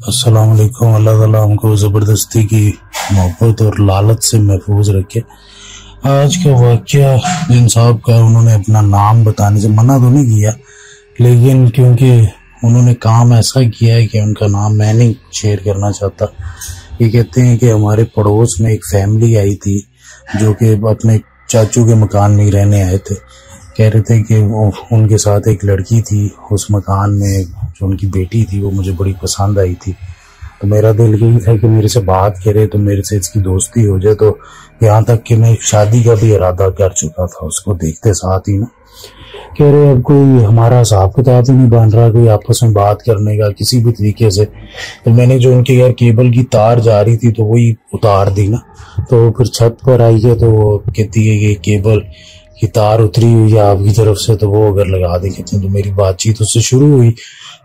अस्सलाम वालेकुम। अल्लाह ताला हमको ज़बरदस्ती की मोहब्बत और लालच से महफूज रखे। आज का वाक़या जिन साहब का, उन्होंने अपना नाम बताने से मना तो नहीं किया, लेकिन क्योंकि उन्होंने काम ऐसा किया है कि उनका नाम मैं नहीं शेयर करना चाहता। ये कहते हैं कि हमारे पड़ोस में एक फैमिली आई थी जो कि अपने चाचू के मकान में रहने आए थे। कह रहे थे कि उनके साथ एक लड़की थी उस मकान में, जो उनकी बेटी थी, वो मुझे बड़ी पसंद आई थी। तो मेरा दिल यही था कि मेरे से बात करे तो मेरे से इसकी दोस्ती हो जाए। तो यहाँ तक कि मैं शादी का भी इरादा कर चुका था उसको देखते साथ ही ना। कह रहे अब कोई हमारा हिसाब किताब ही नहीं बन रहा, कोई आपस में बात करने का किसी भी तरीके से। तो मैंने जो उनके यार केबल की तार जा रही थी तो वही उतार दी ना। तो फिर छत पर आई है तो वो कहती है कि केबल की तार उतरी हुई है आपकी तरफ से, तो वो अगर लगा दें। कहते हैं तो मेरी बातचीत उससे शुरू हुई।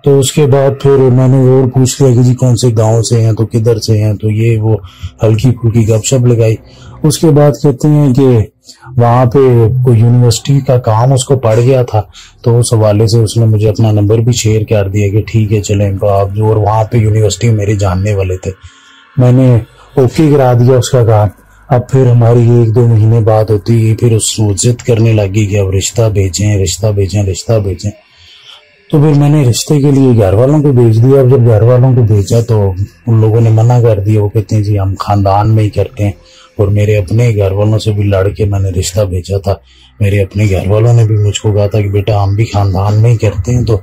तो उसके बाद फिर मैंने और पूछ लिया कि जी कौन से गांव से हैं, तो किधर से हैं, तो ये वो हल्की फुल्की गपशप लगाई। उसके बाद कहते हैं कि वहां पे कोई यूनिवर्सिटी का काम उसको पड़ गया था, तो उस हवाले से उसने मुझे अपना नंबर भी शेयर कर दिया कि ठीक है चलें आप जो। और वहां पे यूनिवर्सिटी मेरे जानने वाले थे, मैंने ओके करा दिया उसका काम। अब फिर हमारी 1-2 महीने बाद होती गई, फिर उस जिद करने लगी कि अब रिश्ता भेजें रिश्ता भेजें रिश्ता भेजें। तो फिर मैंने रिश्ते के लिए घर वालों को भेज दिया। अब जब घर वालों को भेजा तो उन लोगों ने मना कर दिया। वो कहते हैं जी हम खानदान में ही करते हैं। और मेरे अपने घर वालों से भी लड़ के मैंने रिश्ता भेजा था। मेरे अपने घर वालों ने भी मुझको कहा था कि बेटा हम भी खानदान में ही करते हैं, तो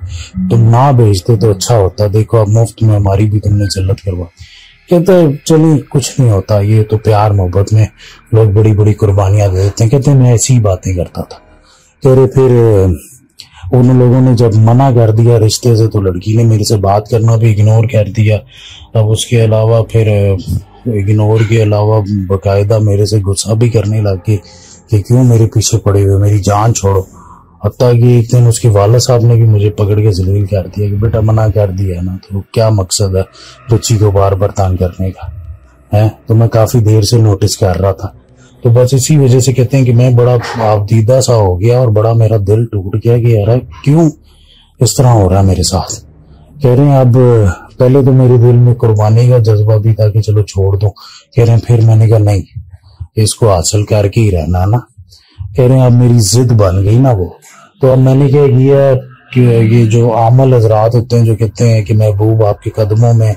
तुम ना भेजते तो अच्छा होता। देखो अब मुफ्त में हमारी भी तुमने जल्लत करवा। कहते हैं चलिए कुछ नहीं होता, ये तो प्यार मोहब्बत में लोग बड़ी बड़ी कुर्बानियां दे देते हैं। कहते हैं मैं ऐसी ही बातें करता था। कह रहे फिर उन लोगों ने जब मना कर दिया रिश्ते से तो लड़की ने मेरे से बात करना भी इग्नोर कर दिया। अब उसके अलावा फिर इग्नोर के अलावा बाकायदा मेरे से गुस्सा भी करने लग गई कि क्यों मेरे पीछे पड़े हुए, मेरी जान छोड़ो। हत्ता कि एक दिन उसके वाला साहब ने भी मुझे पकड़ के जलील कर दिया कि बेटा मना कर दिया ना, तो क्या मकसद है बच्ची को बार बार तंग करने का है। तो मैं काफी देर से नोटिस कर रहा था। तो बस इसी वजह से कहते हैं कि मैं बड़ा आपदीदा सा हो गया और बड़ा मेरा दिल टूट गया कि यार क्यों इस तरह हो रहा है मेरे साथ। कह रहे हैं अब पहले तो मेरे दिल में कुर्बानी का जज्बा भी था कि चलो छोड़ दो। कह रहे हैं फिर मैंने कहा नहीं, इसको हासिल करके ही रहना ना। कह रहे हैं अब मेरी जिद बन गई ना वो। तो अब मैंने क्या किया कि ये जो आमल हजरात होते हैं जो कहते हैं कि महबूब आपके कदमों में,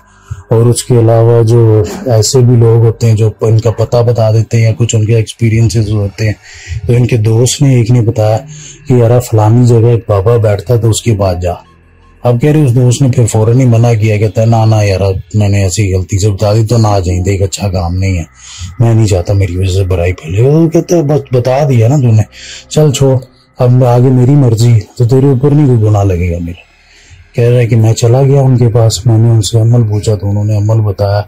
और उसके अलावा जो ऐसे भी लोग होते हैं जो इनका पता बता देते हैं या कुछ उनके एक्सपीरियंसेस होते हैं। तो इनके दोस्त ने एक ने बताया कि यार फलानी जगह एक बाबा बैठता तो उसके बाद जा। अब कह रहे उस दोस्त ने फिर फौरन ही मना किया। कहता है ना यार मैंने ऐसी गलती से बता दी तो ना जाए, देख अच्छा काम नहीं है, मैं नहीं चाहता मेरी वजह से बुराई फैले। वो कहते हैं बस बता दिया ना तूने, चल छोड़, अब आगे मेरी मर्जी, तो तेरे ऊपर नहीं कोई गुनाह लगेगा मेरा। कह रहा है कि मैं चला गया उनके पास, मैंने उनसे अमल पूछा तो उन्होंने अमल बताया।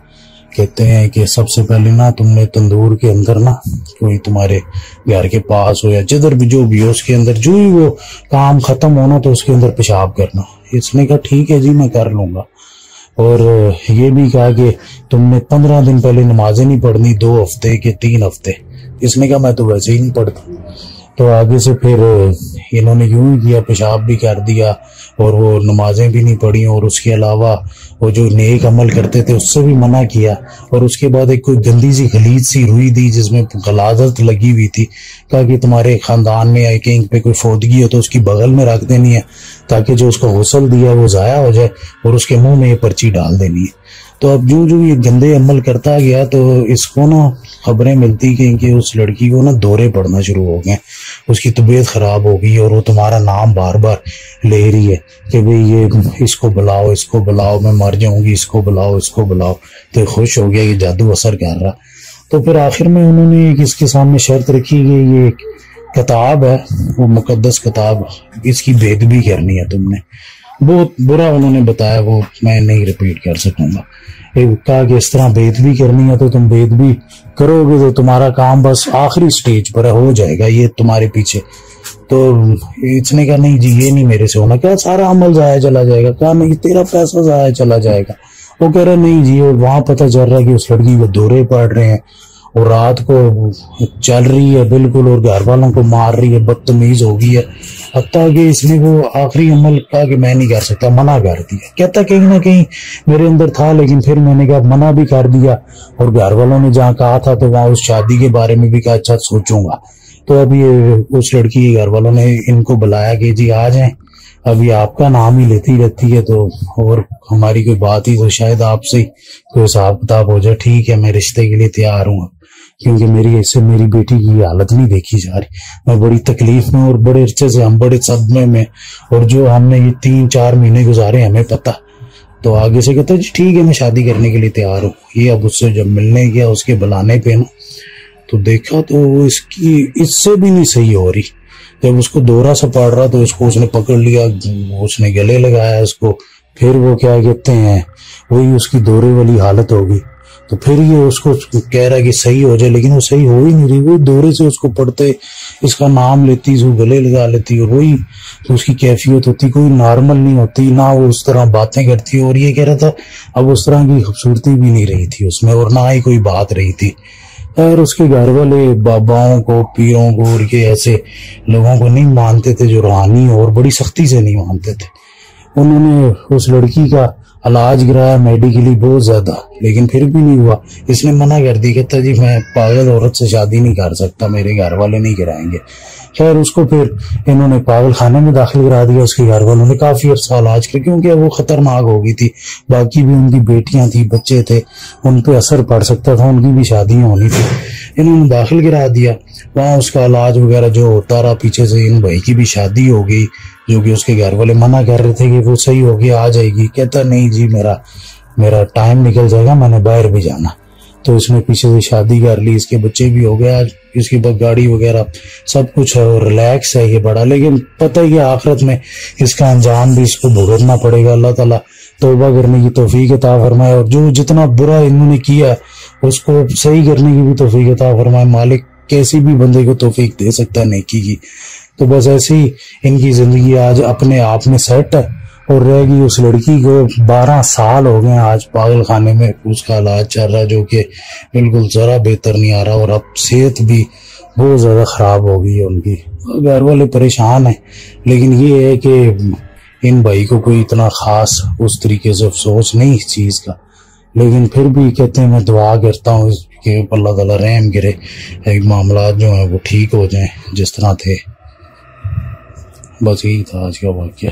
कहते हैं कि सबसे पहले ना तुमने तंदूर के अंदर ना कोई तुम्हारे घर के पास हो या जिधर भी जो भी हो उसके अंदर जो ही वो काम खत्म होना तो उसके अंदर पेशाब करना। इसने कहा ठीक है जी मैं कर लूंगा। और ये भी कहा कि तुमने 15 दिन पहले नमाजें नहीं पढ़नी, 2 हफ्ते के 3 हफ्ते। इसने कहा मैं तो वैसे ही नहीं पढ़ता। तो आगे से फिर इन्होंने यूं ही किया, पेशाब भी कर दिया और वो नमाजें भी नहीं पढ़ी। और उसके अलावा वो जो नेक अमल करते थे उससे भी मना किया। और उसके बाद एक कोई गंदी सी खलीज सी रुई दी जिसमें गलाजत लगी हुई थी। कहा कि तुम्हारे खानदान में या कहीं पे कोई फोदगी हो तो उसकी बगल में रख देनी है ताकि जो उसका गुस्ल दिया वो जाया हो जाए, और उसके मुंह में ये पर्ची डाल देनी है। तो अब जो ये गंदे अमल करता गया तो इसको ना खबरें मिलती कि उस लड़की को ना दौरे पड़ना शुरू हो गए, उसकी तबीयत खराब हो गई और वो तुम्हारा नाम बार बार ले रही है कि भाई ये इसको बुलाओ मैं मर जाऊंगी, इसको बुलाओ। तो खुश हो गया कि जादू असर कर रहा। तो फिर आखिर में उन्होंने इसके सामने शर्त रखी कि ये किताब है वो मुकद्दस किताब, इसकी बेदबी करनी है तुमने। बहुत बुरा उन्होंने बताया, वो मैं नहीं रिपीट कर सकूंगा। कहा कि इस तरह बेदबी करनी है तो तुम बेदबी करोगे तो तुम्हारा काम बस आखिरी स्टेज पर हो जाएगा, ये तुम्हारे पीछे। तो इसने कहा नहीं जी ये नहीं मेरे से होना। क्या सारा अमल जाया चला जाएगा? कहा नहीं तेरा पैसा जाया चला जाएगा। वो कह रहा नहीं जी, वहां पता चल रहा है कि उस लड़की को दौरे पड़ रहे हैं اور رات کو چل رہی ہے بالکل اور گھر والوں کو مار رہی ہے، بدتمیز ہو گئی ہے، حتیٰ کہ اس نے وہ آخری عمل کہا کہ میں نہیں کر سکتا، منع کر دیا. کہتا کہیں نہ کہیں میرے اندر تھا، لیکن پھر میں نے کہا منع بھی کر دیا، اور گھر والوں نے جہاں کہا تھا تو وہاں اس شادی کے بارے میں بھی کہا اچھا سوچوں گا. تو اب یہ اس لڑکی کے گھر والوں نے ان کو بلایا کہ جی آ جائیں، اب یہ آپ کا نام ہی لیتی رہتی ہے تو اور ہماری کوئی بات ہی تو شاید آپ سے کوئی حساب کتاب ہو جائے. ٹھیک ہے میں رشتے کے لیے تیار ہوں، کیونکہ میری بیٹی کی حالت نہیں دیکھی جا رہی، میں بڑی تکلیف میں اور بڑے عرصے سے ہم بڑے صدمے میں، اور جو ہم نے یہ 3-4 مہینے گزارے ہمیں پتہ. تو آگے سے کہتا جی ٹھیک ہے میں شادی کرنے کے لیے تیار ہوں. یہ اب اس سے جب ملنے گیا اس کے بلانے پہ نا تو دیکھا تو اس سے بھی نہیں صحیح ہو رہی. جب اس کو دورہ سا پڑ رہا تو اس نے پکڑ لیا، اس نے گلے لگایا اس کو، پھر وہ کیا کہتے ہیں وہی اس کی دورے والی حالت ہوگی. تو پھر یہ اس کو کہہ رہا کہ صحیح ہو جائے، لیکن وہ صحیح ہو ہی نہیں رہی. وہ دورے سے اس کو پڑتے، اس کا نام لیتی، اس کو گلے لگا لیتی، اور وہی اس کی کیفیت ہوتی، کوئی نارمل نہیں ہوتی، نہ وہ اس طرح باتیں کرتی. اور یہ کہہ رہا تھا اب اس طرح کی خوبصورتی بھی نہیں رہی تھی اس میں، اور نہ ہی کوئی بات رہی تھی. اور اس کے گھر والے باباؤں کو، پیروں کو اور یہ ایسے لوگوں کو نہیں مانتے تھے جو روحانی اور بڑی سختی سے نہیں مانتے تھے. انہوں نے اس لڑکی کا علاج کرایا میڈیکلی بہت زیادہ، لیکن پھر بھی نہیں ہوا. اس نے منع کر دی، کہتا جی میں پاگل عورت سے شادی نہیں کر سکتا، میرے گھر والے نہیں کرائیں گے. خیر اس کو پھر انہوں نے پاگل خانے میں داخل کرا دیا. اس کے گھر والوں نے کافی عرصہ علاج کیا، کیونکہ وہ خطرناک ہو گئی تھی. باقی بھی ان کی بیٹیاں تھی، بچے تھے، ان پہ اثر پڑ سکتا تھا، ان کی بھی شادیاں ہونی تھی. انہوں نے داخل کرا دیا، وہاں اس کا علاج وغیرہ جو ہوتا رہا. پیچھے سے ان بھائی کی بھی شادی ہو گئی، جو کہ اس کے گھر والے منع کر رہے تھے کہ وہ صحیح ہو گیا آ جائے گی. کہتا نہیں جی میرا ٹائم نکل جائے گا، میں نے باہر بھی جانا. تو اس نے پیچھے سے شادی کر لی، اس کے بچے بھی ہو گئے، آج اس کی گاڑی وغیرہ سب کچھ ہے، اور ریلیکس ہے یہ بڑا. لیکن پتہ ہی ہے آخرت میں اس کا انجام بھی اس کو بھگتنا پڑے گا. اللہ تعالیٰ توبہ کرنے کی توفیق عطا فرمائے، اور جو جتنا برا انہوں نے کیا اس کو صحیح کرنے کی بھی توفیق عطا فرمائے. مالک کیسی بھی بندے کو توفیق دے سکتا ہے نیکی کی. تو بس ایسے ہی ان کی زندگی آج اپنے آپ میں سیٹ ہے، اور رہ گئی اس لڑکی کو 12 سال ہو گئے آج پاگل خانے میں اس کا علاج چل رہا ہے، جو کہ بالکل ذرا بہتر نہیں آ رہا، اور اب صحت بھی بہت زیادہ خراب ہو گئی ہے ان کی. گھر والے پریشان ہیں، لیکن یہ ہے کہ ان بھائی کو کوئی اتنا خاص اس طریقے سے افسوس نہیں اس چیز کا. لیکن پھر بھی کہتے ہیں میں دعا کرتا ہوں کہ اللہ تعالیٰ رحم کرے، معاملات جو ہیں وہ ٹھیک ہو جائیں جس طرح تھے. بس یہی تھا آج کا واقعہ.